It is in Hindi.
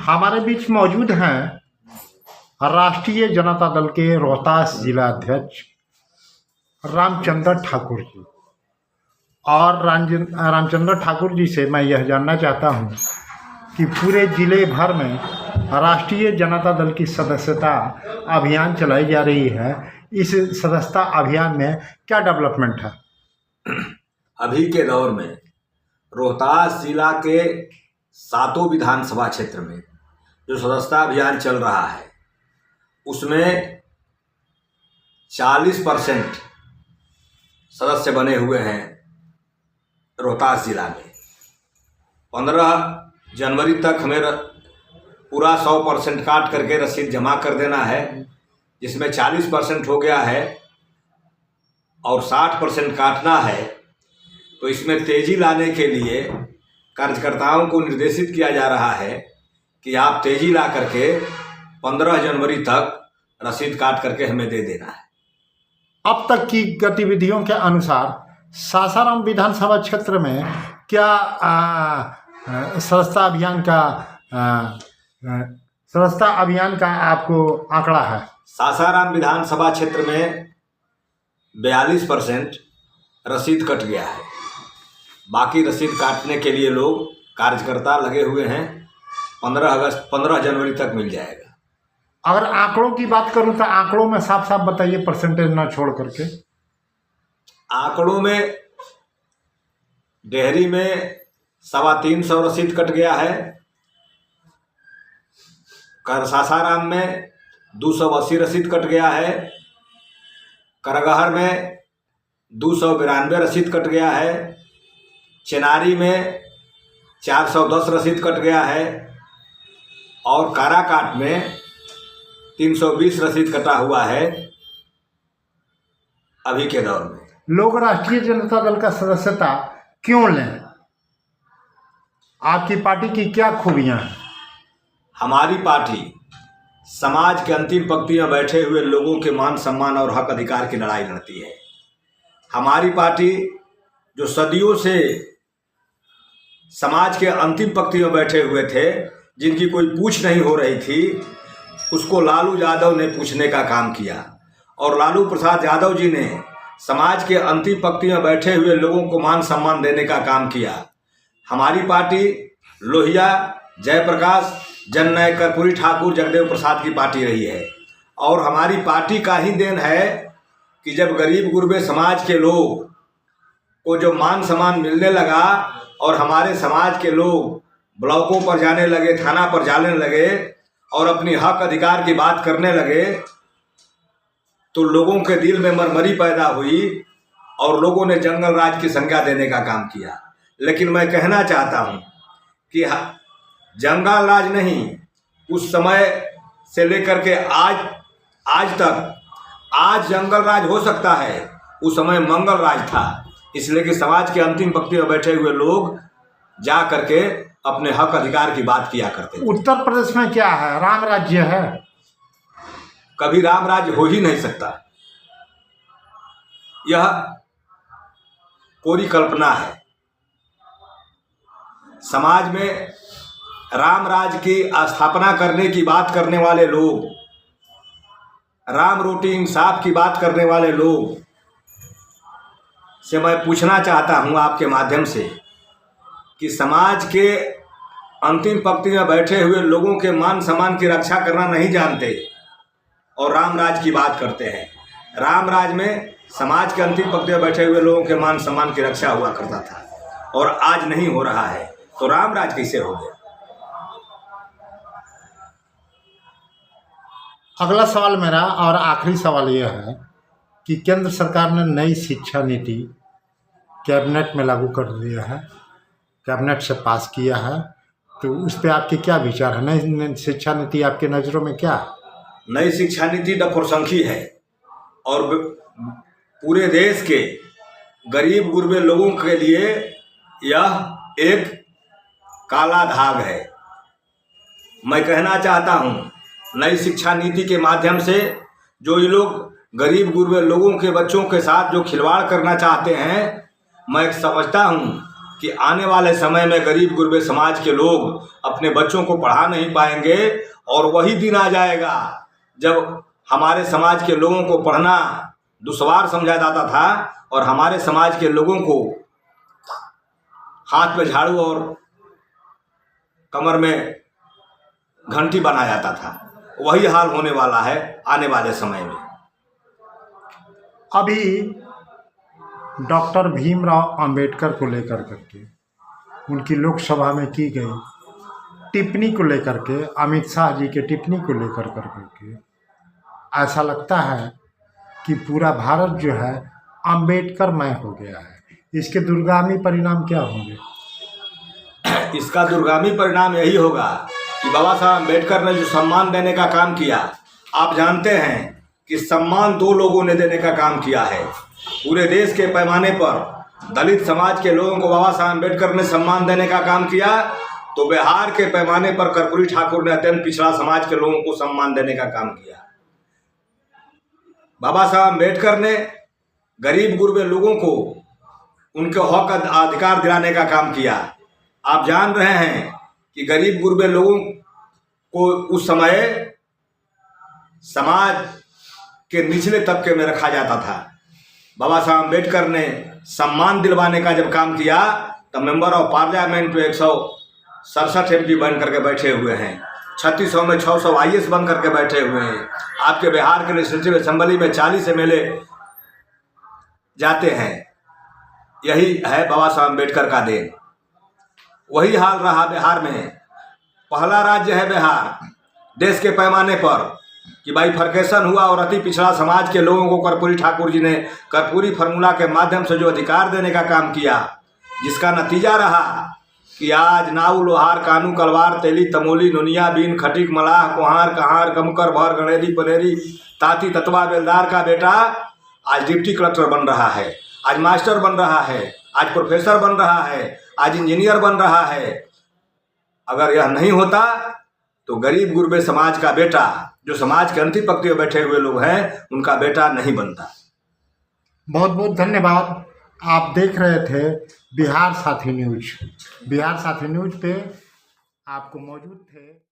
हमारे बीच मौजूद हैं राष्ट्रीय जनता दल के रोहतास जिला अध्यक्ष रामचंद्र ठाकुर जी। और रामचंद्र ठाकुर जी से मैं यह जानना चाहता हूं कि पूरे जिले भर में राष्ट्रीय जनता दल की सदस्यता अभियान चलाई जा रही है। इस सदस्यता अभियान में क्या डेवलपमेंट है? अभी के दौर में रोहतास जिला के 7 विधानसभा क्षेत्र में जो सदस्यता अभियान चल रहा है उसमें 40% सदस्य बने हुए हैं रोहतास जिला में। 15 जनवरी तक हमें पूरा 100% काट करके रसीद जमा कर देना है, जिसमें 40% हो गया है और 60% काटना है। तो इसमें तेज़ी लाने के लिए कार्यकर्ताओं को निर्देशित किया जा रहा है कि आप तेज़ी ला करके 15 जनवरी तक रसीद काट करके हमें दे देना है। अब तक की गतिविधियों के अनुसार सासाराम विधानसभा क्षेत्र में क्या सदस्यता अभियान का आपको आंकड़ा है? सासाराम विधानसभा क्षेत्र में 42% रसीद कट गया है। बाकी रसीद काटने के लिए लोग कार्यकर्ता लगे हुए हैं। 15 जनवरी तक मिल जाएगा। अगर आंकड़ों की बात करूं तो आंकड़ों में साफ साफ बताइए, परसेंटेज ना छोड़ करके। आंकड़ों में डेहरी में 350 रसीद कट गया है। सासाराम में 280 रसीद कट गया है। करगहर में 292 रसीद कट गया है। चेनारी में 410 रसीद कट गया है और काराकाट में 320 रसीद कटा हुआ है। अभी के दौर में लोग राष्ट्रीय जनता दल का सदस्यता क्यों लें? आपकी पार्टी की क्या खूबियां हैं? हमारी पार्टी समाज के अंतिम पंक्ति में बैठे हुए लोगों के मान सम्मान और हक अधिकार की लड़ाई लड़ती है। हमारी पार्टी जो सदियों से समाज के अंतिम पंक्ति में बैठे हुए थे, जिनकी कोई पूछ नहीं हो रही थी, उसको लालू यादव ने पूछने का काम किया और लालू प्रसाद यादव जी ने समाज के अंतिम पंक्ति में बैठे हुए लोगों को मान सम्मान देने का काम किया। हमारी पार्टी लोहिया, जयप्रकाश, जननायक, कर्पूरी ठाकुर, जगदेव प्रसाद की पार्टी रही है और हमारी पार्टी का ही देन है कि जब गरीब गुरबे समाज के लोग को जो मान सम्मान मिलने लगा और हमारे समाज के लोग ब्लॉकों पर जाने लगे, थाना पर जाने लगे और अपनी हक अधिकार की बात करने लगे, तो लोगों के दिल में मरमरी पैदा हुई और लोगों ने जंगल राज की संज्ञा देने का काम किया। लेकिन मैं कहना चाहता हूं कि जंगल राज नहीं, उस समय से लेकर के आज तक, आज जंगल राज हो सकता है, उस समय मंगल राज था। इसलिए कि समाज के अंतिम पंक्ति में बैठे हुए लोग जा करके अपने हक अधिकार की बात किया करते थे। उत्तर प्रदेश में क्या है? राम राज्य है। कभी राम राज्य हो ही नहीं सकता। यह कोरी कल्पना है। समाज में राम राज्य की स्थापना करने की बात करने वाले लोग, राम रोटी इंसाफ की बात करने वाले लोग से मैं पूछना चाहता हूं आपके माध्यम से कि समाज के अंतिम पंक्ति में बैठे हुए लोगों के मान सम्मान की रक्षा करना नहीं जानते और राम राज की बात करते हैं। राम राज में समाज के अंतिम पंक्ति में बैठे हुए लोगों के मान सम्मान की रक्षा हुआ करता था और आज नहीं हो रहा है, तो राम राज कैसे हो गया? अगला सवाल मेरा और आखिरी सवाल यह है कि केंद्र सरकार ने नई शिक्षा नीति कैबिनेट में लागू कर दिया है, कैबिनेट से पास किया है, तो उस पर आपके क्या विचार है? नई शिक्षा नीति आपके नज़रों में क्या? नई शिक्षा नीति डफरसंखी है और पूरे देश के गरीब गुरबे लोगों के लिए यह एक काला धाग है। मैं कहना चाहता हूं, नई शिक्षा नीति के माध्यम से जो ये लोग गरीब गुरबे लोगों के बच्चों के साथ जो खिलवाड़ करना चाहते हैं, मैं समझता हूं कि आने वाले समय में गरीब गुरबे समाज के लोग अपने बच्चों को पढ़ा नहीं पाएंगे, और वही दिन आ जाएगा जब हमारे समाज के लोगों को पढ़ना दुश्वार समझा जाता था और हमारे समाज के लोगों को हाथ में झाड़ू और कमर में घंटी बना जाता था। वही हाल होने वाला है आने वाले समय में। अभी डॉक्टर भीमराव अंबेडकर को लेकर करके उनकी लोकसभा में की गई टिप्पणी को लेकर के, अमित शाह जी के टिप्पणी को लेकर करके ऐसा लगता है कि पूरा भारत जो है अंबेडकरमय हो गया है। इसके दूरगामी परिणाम क्या होंगे? इसका दूरगामी परिणाम यही होगा कि बाबा साहब अम्बेडकर ने जो सम्मान देने का काम किया, आप जानते हैं कि सम्मान 2 लोगों ने देने का काम किया है। पूरे देश के पैमाने पर दलित समाज के लोगों को बाबा साहब अम्बेडकर ने सम्मान देने का काम किया, तो बिहार के पैमाने पर कर्पूरी ठाकुर ने अत्यंत पिछड़ा समाज के लोगों को सम्मान देने का काम किया। बाबा साहब अम्बेडकर ने गरीब गुरबे लोगों को उनके हक अधिकार दिलाने का काम किया। आप जान रहे हैं कि गरीब गुरबे लोगों को उस समय समाज के निचले तबके में रखा जाता था। बाबा साहब अम्बेडकर ने सम्मान दिलवाने का जब काम किया, तब मेंबर ऑफ पार्लियामेंट में 167 MP बन करके बैठे हुए हैं, 3600 में 600 IAS बन करके बैठे हुए हैं। आपके बिहार के लेजिस्लेटिव असेंबली में 40 MLA जाते हैं। यही है बाबा साहब अम्बेडकर का देन। वही हाल रहा बिहार में। पहला राज्य है बिहार देश के पैमाने पर कि बाइफरकेशन हुआ और अति पिछड़ा समाज के लोगों को कर्पूरी ठाकुर जी ने कर्पूरी फार्मूला के माध्यम से जो अधिकार देने का काम किया, जिसका नतीजा रहा कि आज नाऊ लोहार कानू कलवार तेली तमोली नुनिया बीन खटिक मलाह कुहार कहार कमकर भर गणेरी पनेरी ताती ततवा बेलदार का बेटा आज डिप्टी कलेक्टर बन रहा है, आज मास्टर बन रहा है, आज प्रोफेसर बन रहा है, आज इंजीनियर बन रहा है। अगर यह नहीं होता तो गरीब गुरबे समाज का बेटा, जो समाज के अंतिम पंक्ति में बैठे हुए लोग हैं, उनका बेटा नहीं बनता। बहुत बहुत धन्यवाद। आप देख रहे थे बिहार साथी न्यूज। बिहार साथी न्यूज पे आपको मौजूद थे